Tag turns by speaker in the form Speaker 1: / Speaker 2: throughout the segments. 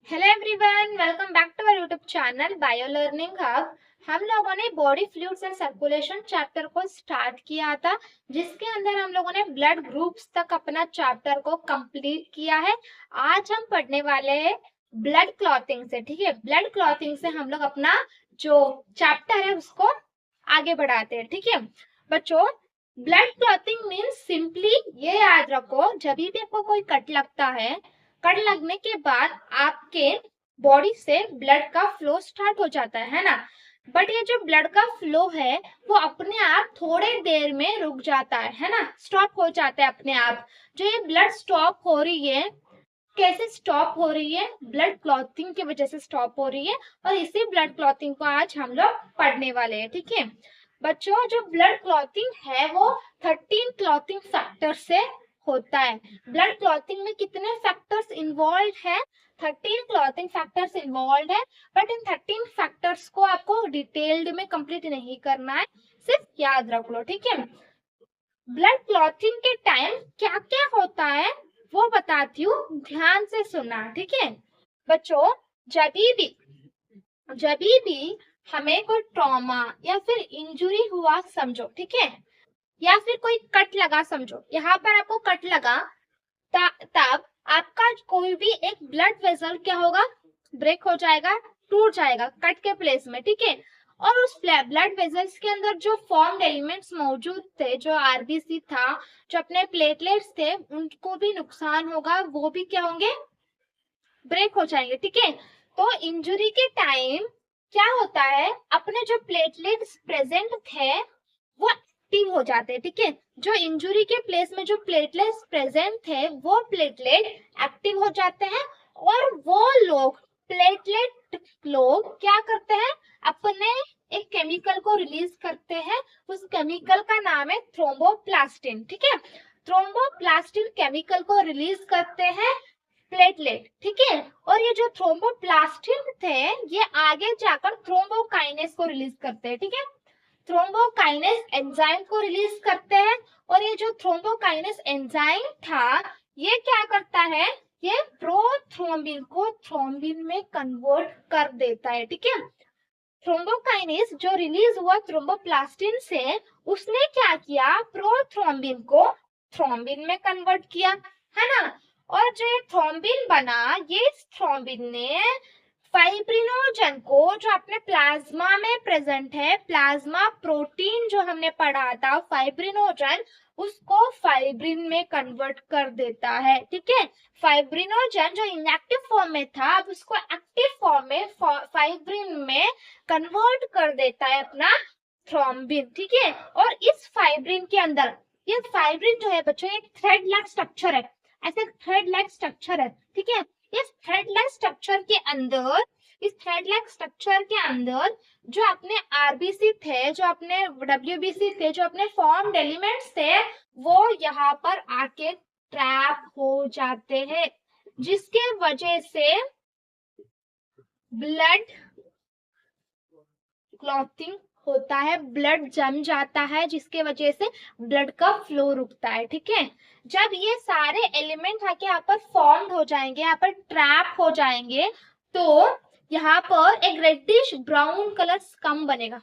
Speaker 1: Hello everyone, welcome back to our YouTube channel Bio Learning Hub. हम लोगों ने body fluids and circulation chapter को start किया था, जिसके अंदर हम लोगों ने ब्लड ग्रुप्स तक अपना चैप्टर को कंप्लीट किया है। आज हम पढ़ने वाले हैं ब्लड क्लॉटिंग से। ठीक है, ब्लड क्लॉटिंग से हम लोग अपना जो चैप्टर है उसको आगे बढ़ाते हैं। ठीक है बच्चों, ब्लड क्लॉटिंग मीन्स सिंपली ये याद रखो, जब भी आपको कोई कट लगता है, कट लगने के बाद आपके बॉडी से ब्लड का फ्लो स्टार्ट हो जाता है ना। बट ये जो ब्लड का फ्लो है वो अपने आप थोड़े देर में रुक जाता है ना, स्टॉप हो जाता है अपने आप। जो ये ब्लड स्टॉप हो रही है, कैसे स्टॉप हो रही है? ब्लड क्लॉटिंग की वजह से स्टॉप हो रही है, और इसी ब्लड क्लॉटिंग को आज हम लोग पढ़ने वाले हैं। ठीक है बच्चों, जो ब्लड क्लॉटिंग है वो 13 क्लॉटिंग फैक्टर से होता है। ब्लड क्लॉटिंग में कितने फैक्टर्स इन्वॉल्व है? 13 क्लॉटिंग फैक्टर्स इन्वॉल्व है। बट इन 13 फैक्टर्स को आपको डिटेल्ड में कंप्लीट नहीं करना है, सिर्फ याद रख लो। ठीक है, ब्लड क्लॉटिंग के टाइम क्या क्या होता है वो बताती हूँ, ध्यान से सुनना। ठीक है बच्चों, जब भी हमें कोई ट्रॉमा या फिर इंजुरी हुआ समझो, ठीक है, या फिर कोई कट लगा समझो, यहाँ पर आपको कट लगा, तब आपका कोई भी एक ब्लड वेसल क्या होगा? ब्रेक हो जाएगा, टूट जाएगा कट के प्लेस में। ठीक है, और उस ब्लड वेसल्स के अंदर जो फॉर्म्ड एलिमेंट्स मौजूद थे, जो आरबीसी था, जो अपने प्लेटलेट्स थे, उनको भी नुकसान होगा, वो भी क्या होंगे? ब्रेक हो जाएंगे। ठीक है, तो इंजुरी के टाइम क्या होता है, अपने जो प्लेटलेट्स प्रेजेंट थे वो एक्टिव हो जाते हैं। ठीक है, जो इंजुरी के प्लेस में जो प्लेटलेट्स प्रेजेंट थे वो प्लेटलेट एक्टिव हो जाते हैं, और वो लोग प्लेटलेट लोग क्या करते हैं, अपने एक केमिकल को रिलीज करते हैं। उस केमिकल का नाम है थ्रोम्बोप्लास्टिन। ठीक है, थ्रोम्बोप्लास्टिन केमिकल को रिलीज करते हैं प्लेटलेट। ठीक है, और ये जो थ्रोम्बोप्लास्टिन थे ये आगे जाकर थ्रोम्बोकाइनेस को रिलीज करते हैं। ठीक है, थ्रोम्बोकाइनेस एंजाइम को रिलीज करते हैं, और ये जो थ्रोम्बोकाइनेस एंजाइम था ये क्या करता है, ये प्रोथ्रोम्बिन को थ्रोम्बिन में कन्वर्ट कर देता है। ठीक है, थ्रोम्बोकाइनेस जो रिलीज हुआ थ्रोम्बोप्लास्टिन से, उसने क्या किया, प्रोथ्रोम्बिन को थ्रोम्बिन में कन्वर्ट किया, है ना। और जो ये थ्रोम्बिन बना, ये थ्रोम्बिन ने फाइब्रिनोजन को, जो अपने प्लाज्मा में प्रेजेंट है, प्लाज्मा प्रोटीन जो हमने पढ़ा था फाइब्रिनोजन, उसको फाइब्रिन में कन्वर्ट कर देता है। ठीक है, फाइब्रिनोजन जो इनएक्टिव फॉर्म में था, अब उसको एक्टिव फॉर्म में फाइब्रिन में कन्वर्ट कर देता है अपना थ्रोम्बिन। ठीक है, और इस फाइब्रिन के अंदर, ये फाइब्रिन जो है बच्चों एक थ्रेड लाइक स्ट्रक्चर है, ऐसे थ्रेड लाइक स्ट्रक्चर है। ठीक है, इस थ्रेड लाइक स्ट्रक्चर के अंदर, इस थ्रेड लाइक स्ट्रक्चर के अंदर जो अपने आरबीसी थे, जो अपने डब्ल्यूबीसी थे, जो अपने फॉर्म्ड एलिमेंट्स थे, वो यहाँ पर आके ट्रैप हो जाते हैं, जिसके वजह से ब्लड क्लॉटिंग होता है, ब्लड जम जाता है, जिसके वजह से ब्लड का फ्लो रुकता है। ठीक है, जब ये सारे एलिमेंट आके यहाँ पर फॉर्म्ड हो जाएंगे, यहाँ पर ट्रैप हो जाएंगे, तो यहाँ पर एक रेडिश ब्राउन कलर स्कम बनेगा।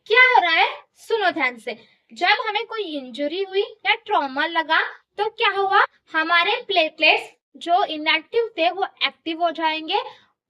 Speaker 1: क्या हो रहा है, सुनो ध्यान से, जब हमें कोई इंजरी हुई या ट्रॉमा लगा तो क्या हुआ, हमारे प्लेटलेट्स जो इनएक्टिव थे वो एक्टिव हो जाएंगे,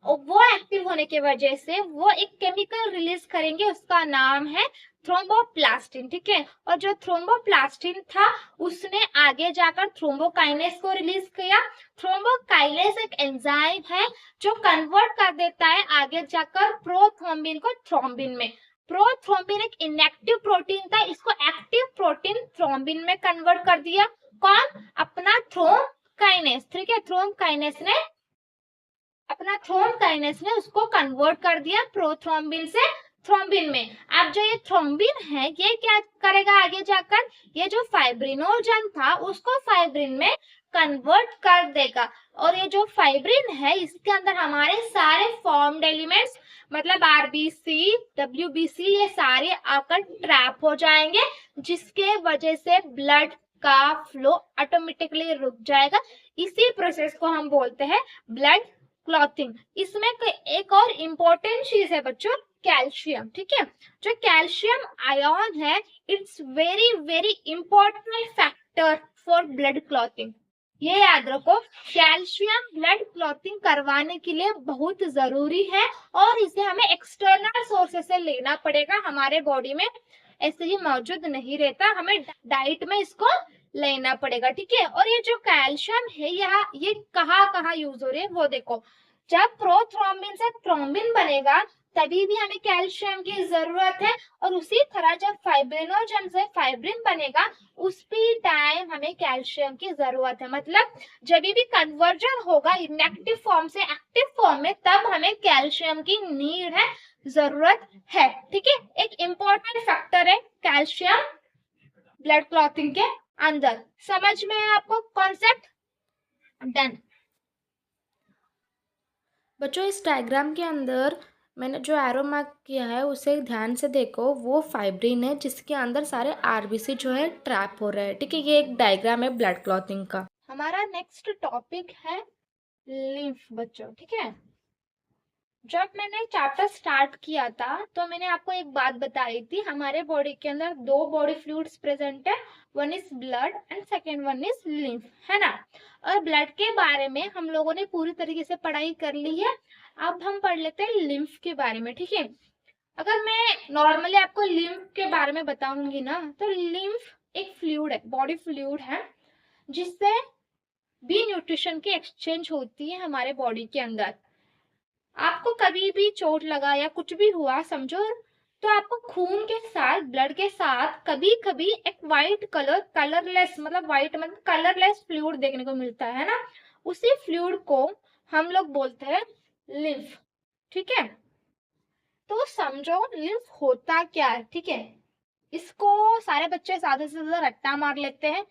Speaker 1: और वो एक्टिव होने की वजह से वो एक केमिकल रिलीज करेंगे, उसका नाम है थ्रोम्बोप्लास्टिन। ठीक है, और जो थ्रोम्बोप्लास्टिन था उसने आगे जाकर थ्रोम्बोकाइनेस को रिलीज किया। थ्रोम्बोकाइनेस एक एंजाइम है जो कन्वर्ट कर देता है आगे जाकर प्रोथ्रोम्बिन को थ्रोम्बिन में। प्रोथ्रोम्बिन एक इनएक्टिव प्रोटीन था, इसको एक्टिव प्रोटीन थ्रोम्बिन में कन्वर्ट कर दिया। कौन? अपना थ्रोम्बोकाइनेस। ठीक है, थ्रोम्बोकाइनेस ने उसको कन्वर्ट कर दिया प्रोथ्रोम्बिन से थ्रोम्बिन में। अब जो ये थ्रोम्बिन है ये क्या करेगा आगे जाकर, ये जो फाइब्रिनोजन था उसको फाइब्रिन में कन्वर्ट कर देगा, और ये जो फाइब्रिन है इसके अंदर हमारे सारे फॉर्म्ड एलिमेंट्स, मतलब आरबीसी, डब्ल्यूबीसी, ये सारे आकर ट्रैप हो जाएंगे, जिसके वजह से ब्लड का फ्लो ऑटोमेटिकली रुक जाएगा। इसी प्रोसेस को हम बोलते हैं ब्लड क्लॉथिंग। इसमें एक और इम्पोर्टेंट चीज है बच्चों, कैल्शियम। ठीक है, जो कैल्शियम आयन है, it's very very important factor for blood clothing. ये याद रखो, कैल्शियम ब्लड क्लॉथिंग करवाने के लिए बहुत जरूरी है और इसे हमें एक्सटर्नल सोर्सेस से लेना पड़ेगा, हमारे बॉडी में ऐसे ही मौजूद नहीं रहता, हमें डाइट में इसको लेना पड़ेगा। ठीक है, और ये जो कैल्शियम है यहाँ ये कहाँ यूज हो रही है वो देखो, जब प्रोथ्रोम्बिन से थ्रोम्बिन बनेगा तभी भी हमें कैल्शियम की जरूरत है, और उसी तरह जब फाइब्रिनोजन से फाइब्रिन बनेगा उस भी टाइम हमें कैल्शियम की जरूरत है। मतलब जब भी कन्वर्जन होगा इनएक्टिव फॉर्म से एक्टिव फॉर्म में, तब हमें कैल्शियम की नीड है, जरूरत है। ठीक है, एक इम्पोर्टेंट फैक्टर है कैल्शियम ब्लड क्लॉथिंग के अंदर। समझ में है आपको कॉन्सेप्ट? डन।
Speaker 2: बच्चों इस डायग्राम के अंदर मैंने जो एरो मार्क किया है उसे ध्यान से देखो, वो फाइब्रिन है जिसके अंदर सारे आरबीसी जो है ट्रैप हो रहे हैं। ठीक है, ये एक डायग्राम है ब्लड क्लॉथिंग का।
Speaker 1: हमारा नेक्स्ट टॉपिक है लिम्फ बच्चों। ठीक है, जब मैंने चैप्टर स्टार्ट किया था तो मैंने आपको एक बात बताई थी, हमारे बॉडी के अंदर दो बॉडी फ्लूइड्स प्रेजेंट है, one is blood and second one is lymph, है ना। और ब्लड के बारे में हम लोगों ने पूरी तरीके से पढ़ाई कर ली है, अब हम पढ़ लेते हैं लिम्फ के बारे में। ठीक है, अगर मैं नॉर्मली आपको लिम्फ के बारे में बताऊंगी ना, तो लिम्फ एक फ्लूइड है, बॉडी फ्लूइड है, जिससे भी न्यूट्रिशन की एक्सचेंज होती है हमारे बॉडी के अंदर। आपको कभी भी चोट लगा या कुछ भी हुआ समझो, तो आपको खून के साथ, ब्लड के साथ कभी कभी एक वाइट कलरलेस, मतलब वाइट मतलब कलरलेस फ्लूइड देखने को मिलता है ना, उसी फ्लूइड को हम लोग बोलते हैं लिम्फ। ठीक है, तो समझो लिम्फ होता क्या है। ठीक है, इसको सारे बच्चे ज्यादा से ज्यादा रट्टा मार लेते हैं,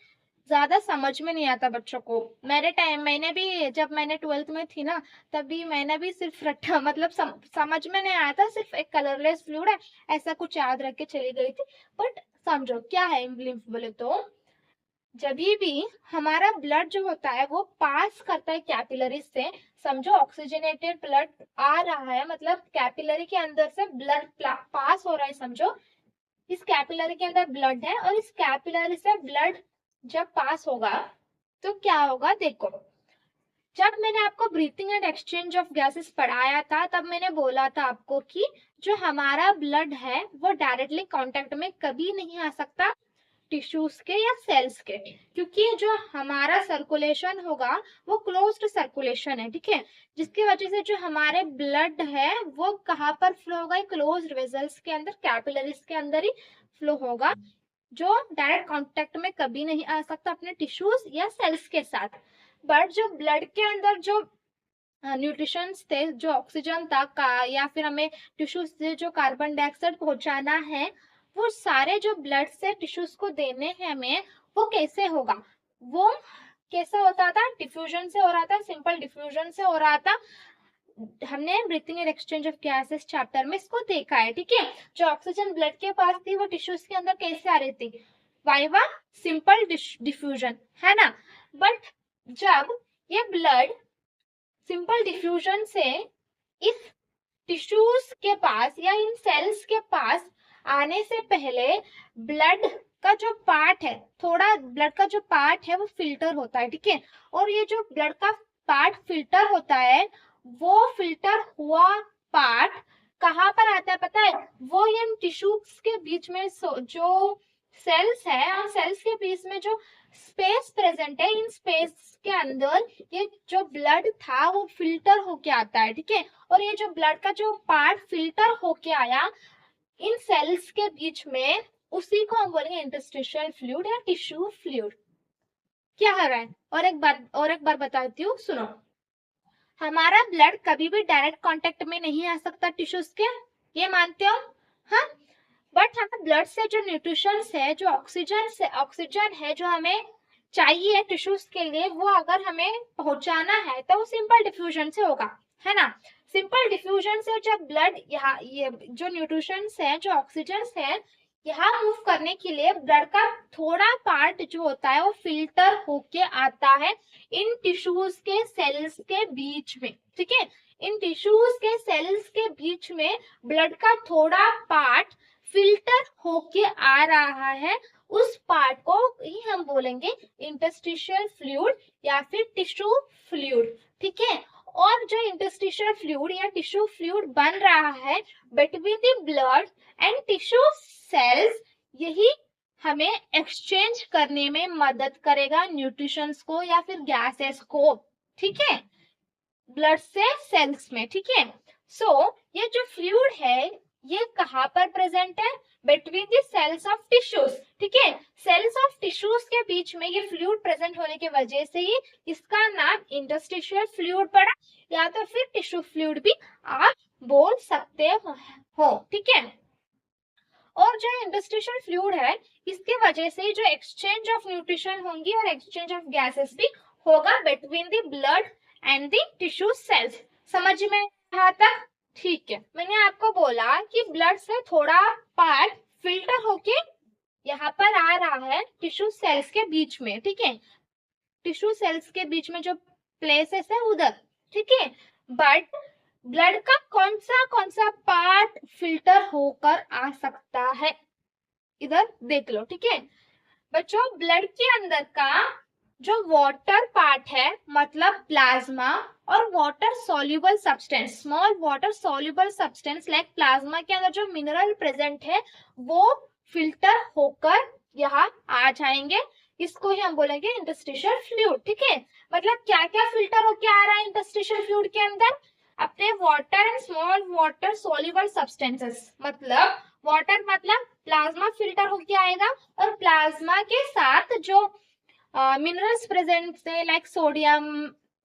Speaker 1: ज्यादा समझ में नहीं आता बच्चों को। मेरे टाइम मैंने भी, जब मैंने 12th में थी ना, तभी मैंने भी सिर्फ रट्टा मतलब समझ में नहीं आया था, सिर्फ एक कलरलेस फ्लूइड है ऐसा कुछ याद रख के चली गई थी। बट समझो क्या है लिम्फ बोले तो, जब भी हमारा ब्लड जो होता है वो पास करता है कैपिलरी से, समझो ऑक्सीजनेटेड ब्लड आ रहा है, मतलब कैपिलरी के अंदर से ब्लड पास हो रहा है, समझो इस कैपिलरी के अंदर ब्लड है, और इस कैपिलरी से ब्लड जब पास होगा तो क्या होगा देखो। जब मैंने आपको breathing and exchange of gases पढ़ाया था, तब मैंने बोला था आपको कि जो हमारा ब्लड है वो डायरेक्टली कांटेक्ट में कभी नहीं आ सकता टिश्यूज के या सेल्स के, क्योंकि जो हमारा सर्कुलेशन होगा वो क्लोज्ड सर्कुलेशन है। ठीक है, जिसकी वजह से जो हमारे ब्लड है वो कहाँ पर फ्लो होगा, क्लोज्ड वेजल्स के अंदर, कैपिलरीज के अंदर ही फ्लो होगा, जो डायरेक्ट कांटेक्ट में कभी नहीं आ सकता अपने टिश्यूज या सेल्स के साथ। बट जो ब्लड के अंदर जो न्यूट्रिशन थे, जो ऑक्सीजन था का, या फिर हमें टिश्यूज से जो कार्बन डाइऑक्साइड पहुंचाना है, वो सारे जो ब्लड से टिश्यूज को देने हैं हमें, वो कैसे होगा, वो कैसे होता था, डिफ्यूजन से हो रहा था, सिंपल डिफ्यूजन से हो रहा था। हमने breathing and exchange of gases chapter में इसको देखा है। ठीक है, जो ऑक्सीजन ब्लड के पास थी वो टिश्यूज के अंदर कैसे आ रही थी, वाइवा सिंपल डिफ्यूजन, है ना। बट जब ये ब्लड सिंपल डिफ्यूजन से इस टिश्यूज के पास या इन सेल्स के पास आने से पहले ब्लड का जो पार्ट है, थोड़ा ब्लड का जो पार्ट है वो फिल्टर होता है। ठीक है, और ये जो ब्लड का पार्ट फिल्टर होता है, वो फिल्टर हुआ पार्ट कहाँ पर आता है पता है, वो इन टिश्यूज के बीच में जो सेल्स है, और सेल्स के बीच में जो स्पेस प्रेजेंट है, इन स्पेस के अंदर ये जो ब्लड था वो फिल्टर होके आता है। ठीक है, और ये जो ब्लड का जो पार्ट फिल्टर होके आया इन सेल्स के बीच में, उसी को हम बोलेंगे इंटरस्टिशियल फ्लूइड या टिश्यू फ्लूइड। क्या है रहा है, और एक बार बताती हूँ, सुनो। हमारा ब्लड कभी भी डायरेक्ट कांटेक्ट में नहीं आ सकता टिश्यूज के, ये मानते हो? हाँ, बट हमें ब्लड से जो न्यूट्रिशन है, जो ऑक्सीजन है जो हमें चाहिए टिश्यूज के लिए, वो अगर हमें पहुंचाना है तो वो सिंपल डिफ्यूजन से होगा, है ना। सिंपल डिफ्यूजन से जब ब्लड यहाँ, ये जो न्यूट्रिशन है, जो ऑक्सीजन है, यहाँ मूव करने के लिए ब्लड का थोड़ा पार्ट जो होता है वो फिल्टर होके आता है इन टिश्यूज के सेल्स के बीच में, ठीक है। इन टिश्यूज के सेल्स के बीच में ब्लड का थोड़ा पार्ट फिल्टर होके आ रहा है, उस पार्ट को ही हम बोलेंगे इंटरस्टिशियल फ्लूइड या फिर टिश्यू फ्लूइड, ठीक है। और जो इंटरस्टिशियल फ्लूइड या टिश्यू फ्लूइड बन रहा है between the blood and tissue cells, यही हमें एक्सचेंज करने में मदद करेगा न्यूट्रिशंस को या फिर गैसेस को, ठीक है, ब्लड से सेल्स में, ठीक है। सो ये जो फ्लूइड है ये कहाँ पर प्रेजेंट है? Between the cells of tissues, ठीक है। सेल्स ऑफ टिश्यूज के बीच में ये फ्लूइड प्रेजेंट होने की वजह से ही इसका नाम इंटरस्टिशियल फ्लूइड पड़ा, या तो फिर टिश्यू फ्लूइड भी आप बोल सकते हो, ठीक है। और जो इंटरस्टिशियल फ्लूइड है इसके वजह से जो एक्सचेंज ऑफ न्यूट्रिशन होंगी और एक्सचेंज ऑफ गैसेस भी होगा between the blood and the tissue cells. समझ में यहाँ तक? ठीक है। मैंने आपको बोला कि ब्लड से थोड़ा पार्ट फिल्टर होके यहाँ पर आ रहा है टिश्यू सेल्स के बीच में, ठीक है। टिश्यू सेल्स के बीच में जो प्लेसेस है उधर, ठीक है। बट ब्लड का कौन सा पार्ट फिल्टर होकर आ सकता है, इधर देख लो, ठीक है बच्चों। ब्लड के अंदर का जो वाटर पार्ट है मतलब प्लाज्मा और water soluble substance, small water soluble substance like plasma के अंदर जो मिनरल प्रेजेंट है वो फिल्टर होकर यहाँ आ जाएंगे, इसको ही हम बोलेंगे इंटरस्टिशियल फ्लूइड, ठीक है। मतलब क्या क्या फिल्टर होके आ रहा है इंटरस्टिशियल फ्लूइड के अंदर? अपने water and small water soluble substances, मतलब वाटर मतलब प्लाज्मा फिल्टर होके आएगा और प्लाज्मा के साथ जो मिनरल्स प्रेजेंट थे लाइक सोडियम,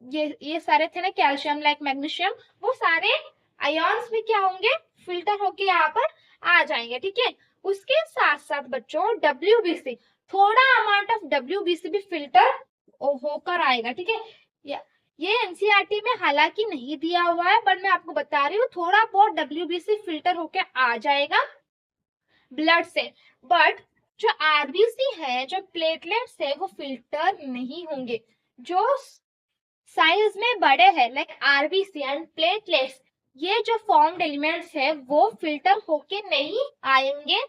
Speaker 1: ये सारे थे ना, कैल्शियम लाइक मैग्नीशियम, वो सारे आयन्स भी क्या होंगे? फिल्टर होके यहाँ पर आ जाएंगे, ठीक है। उसके साथ साथ बच्चों WBC, थोड़ा अमाउंट ऑफ WBC भी फिल्टर होकर आएगा, ठीक है। ये एनसीईआरटी में हालांकि नहीं दिया हुआ है बट मैं आपको बता रही हूँ थोड़ा बहुत WBC फिल्टर होके आ जाएगा ब्लड से। बट जो आरबीसी है, जो प्लेटलेट्स है वो फिल्टर नहीं होंगे। जो साइज में बड़े हैं लाइक आरबीसी एंड प्लेटलेट्स, ये जो फॉर्म्ड एलिमेंट्स है वो फिल्टर होके नहीं आएंगे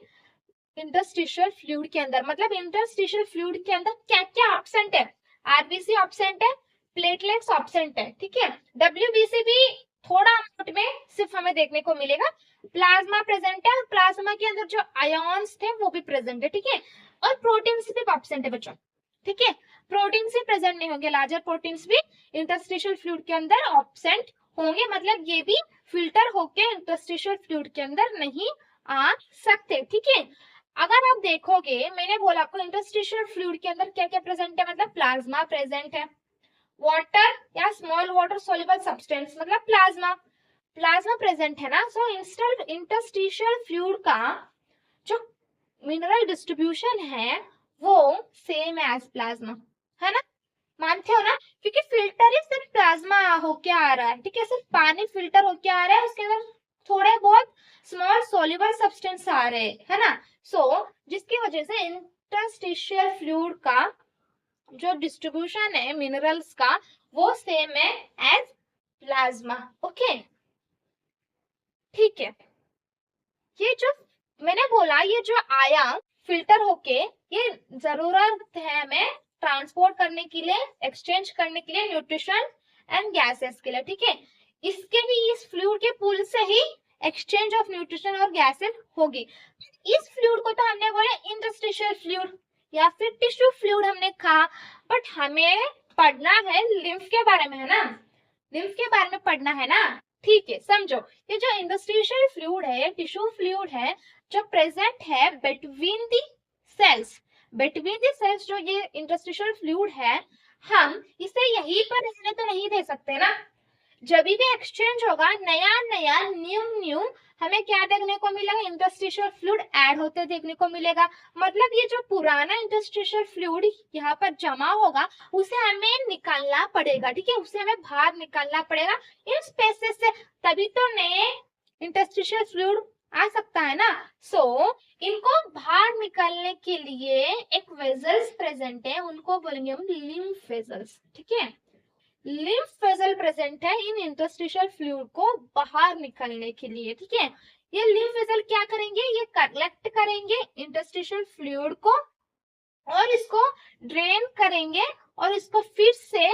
Speaker 1: इंटरस्टिशियल फ्लूइड के अंदर। मतलब इंटरस्टिशियल फ्लूइड के अंदर क्या क्या एब्सेंट है? आरबीसी एब्सेंट है, प्लेटलेट्स एब्सेंट है, ठीक है। WBC भी थोड़ा अमाउंट में सिर्फ हमें देखने को मिलेगा। प्लाज्मा प्रेजेंट है और प्लाज्मा के अंदर जो आयन्स थे वो भी प्रेजेंट है, ठीक है। और प्रोटीन्स भी एब्सेंट है बच्चों, ठीक है। प्रोटीन्स भी प्रेजेंट नहीं होंगे, लार्जर प्रोटीन्स भी इंटरस्टिशियल फ्लूइड के अंदर एब्सेंट होंगे, मतलब ये भी फिल्टर होके इंटरस्टिशियल फ्लूइड के अंदर नहीं आ सकते, ठीक है। अगर आप देखोगे मैंने बोला आपको इंटरस्टिशियल फ्लूइड के अंदर क्या क्या प्रेजेंट है, मतलब प्लाज्मा प्रेजेंट है, वाटर या स्मॉल वाटर सॉल्युबल सब्सटेंस मतलब प्लाज्मा प्रेजेंट है ना। सो इंटरस्टिशियल फ्लूइड का जो मिनरल डिस्ट्रीब्यूशन है वो सेम एज प्लाज्मा है ना, मानते हो ना, क्योंकि फिल्टर ही सिर्फ प्लाज्मा होके आ रहा है, ठीक है। सिर्फ पानी फिल्टर होके आ रहा है, उसके अंदर थोड़े बहुत स्मॉल सॉल्युबल सब्सटेंस आ रहे हैं, है ना। सो जिसकी वजह से इंटरस्टिशियल फ्लूइड का जो डिस्ट्रीब्यूशन है मिनरल्स का वो सेम है एज प्लाज्मा, ओके ठीक है। ये जो मैंने बोला ये जो आया फिल्टर होके, ये जरूरत है हमें ट्रांसपोर्ट करने के लिए, एक्सचेंज करने के लिए न्यूट्रिशन एंड गैसेस के लिए, ठीक है। इसके भी इस फ्लूइड के पूल से ही एक्सचेंज ऑफ न्यूट्रिशन और गैसेस होगी। इस फ्लूइड को तो हमने बोला इंटरस्टिशियल फ्लूइड या फिर टिश्यू फ्लूइड हमने कहा, बट हमें पढ़ना है लिम्फ के बारे में, है ना, लिम्फ के बारे में पढ़ना है ना, ठीक है। समझो ये जो इंटरस्टिशियल फ्लूइड है, टिश्यू फ्लूइड है जो प्रेजेंट है between the cells, between the cells जो ये इंटरस्टिशियल फ्लूइड है, हम इसे यहीं पर रहने तो नहीं दे सकते ना। जब भी एक्सचेंज होगा नया न्यू हमें क्या देखने को मिलेगा? इंटरस्टिशियल फ्लूइड ऐड होते देखने को मिलेगा। मतलब ये जो पुराना इंटरस्टिशियल फ्लूइड यहाँ पर जमा होगा उसे हमें निकालना पड़ेगा, ठीक है, उसे हमें बाहर निकालना पड़ेगा इन स्पेसेस से, तभी तो नए इंटरस्टिशियल फ्लूइड आ सकता है ना। सो इनको बाहर निकलने के लिए एक वेजल्स प्रेजेंट है, उनको बोलेंगे हम लिम्फ वेजल्स, ठीक है। लिम्फ वेसल प्रेजेंट है इन इंटरस्टिशियल फ्लूइड को बाहर निकलने के लिए, ठीक है। ये लिम्फ वेसल क्या करेंगे, ये कलेक्ट करेंगे इंटरस्टिशियल फ्लूइड को और इसको ड्रेन करेंगे और इसको फिर से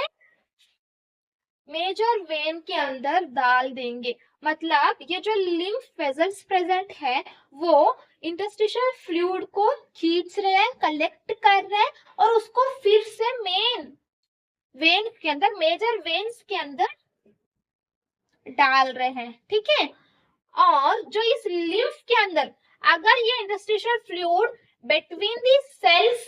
Speaker 1: मेजर वेन के अंदर डाल देंगे। मतलब ये जो लिम्फ वेसल्स प्रेजेंट है वो इंटरस्टिशियल फ्लूइड को खींच रहे हैं, कलेक्ट कर रहे हैं और उसको फिर से मेन वेन के अंदर, मेजर वेन्स के अंदर डाल रहे हैं, ठीक है। और जो इस लिम्फ के अंदर अगर ये interstitial fluid between the cells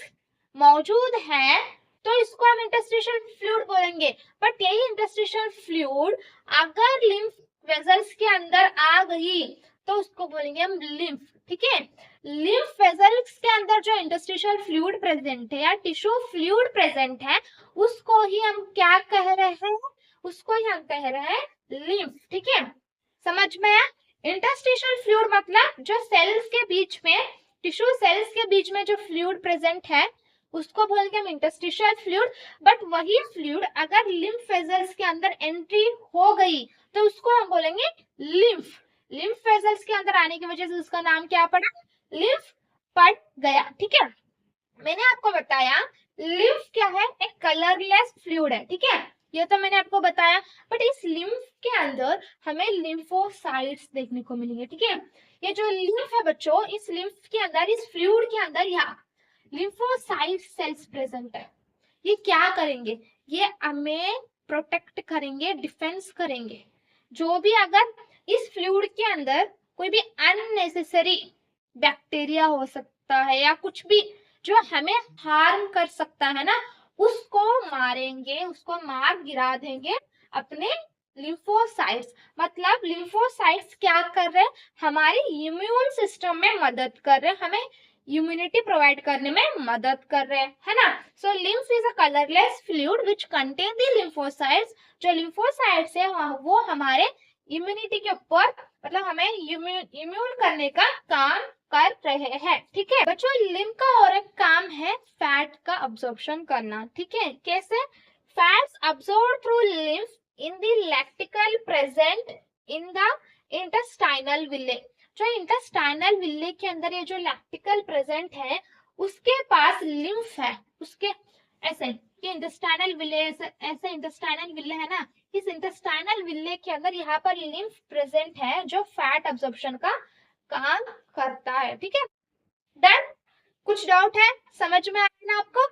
Speaker 1: मौजूद है तो इसको हम इंटरस्टिशियल फ्लूइड बोलेंगे। बट यही इंटरस्टिशियल फ्लूइड अगर लिम्फ वेसल्स के अंदर आ गई तो उसको बोलेंगे हम लिम्फ, ठीक है। लिम्फ वेसल्स के अंदर जो इंटरस्टिशियल फ्लूइड प्रेजेंट है या टिश्यू फ्लूइड प्रेजेंट है उसको ही हम क्या कह रहे हैं, उसको ही हम कह रहे हैं लिम्फ, ठीक है। समझ में आया। इंटरस्टिशियल फ्लूइड मतलब जो सेल्स के बीच में, टिश्यू सेल्स के बीच में जो फ्लूइड प्रेजेंट है उसको बोलेंगे हम इंटरस्टिशियल फ्लूइड। बट वही फ्लूइड अगर लिम्फ वेसल्स के अंदर एंट्री हो गई तो उसको हम बोलेंगे लिम्फ। लिम्फ वेसल्स के अंदर आने की वजह से उसका नाम क्या पड़ा, लिम्फ पड़ गया, ठीक है। मैंने आपको बताया लिम्फ क्या है, एक कलरलेस फ्लूइड है, ठीक है। ये तो मैंने आपको बताया। बट इस लिम्फ के अंदर हमें लिम्फोसाइट्स देखने को मिलेंगे, ठीक है। ये जो लिम्फ है बच्चों, इस लिम्फ के अंदर, इस फ्लूइड के अंदर यहाँ लिम्फोसाइट सेल्स प्रेजेंट है। ये क्या करेंगे, ये हमें प्रोटेक्ट करेंगे, डिफेंस करेंगे। जो भी अगर इस फ्लूइड के अंदर कोई भी अननेसेसरी बैक्टीरिया हो सकता है या कुछ भी जो हमें हार्म कर सकता है ना, उसको मारेंगे, उसको मार गिरा देंगे अपने लिम्फोसाइट्स। मतलब लिम्फोसाइट्स क्या कर रहे हैं, हमारे इम्यून सिस्टम में मदद कर रहे हैं, हमें इम्यूनिटी प्रोवाइड करने में मदद कर रहे हैं, है ना। So lymph is a colourless fluid which contain the lymphocytes. जो लिम्फोसाइट्स है वो हमारे इम्यूनिटी के ऊपर, मतलब हमें इम्यून करने का काम कर रहे हैं, ठीक है बच्चों। लिम्फ का और एक काम है फैट का अब्जॉर्प्शन करना, ठीक है। कैसे, fats absorb through lymph in the lacteal present in the intestinal villi. जो इंटेस्टाइनल विले के अंदर ये जो लैक्टिकल प्रेजेंट है उसके पास लिम्फ है, उसके ऐसे ये इंटेस्टाइनल विले, ऐसे इंटेस्टाइनल विले है ना, इस इंटेस्टाइनल विले के अंदर यहाँ पर लिम्फ प्रेजेंट है जो फैट अब्जॉर्प्शन का काम करता है, ठीक है। डन। कुछ डाउट है, समझ में आया ना आपको?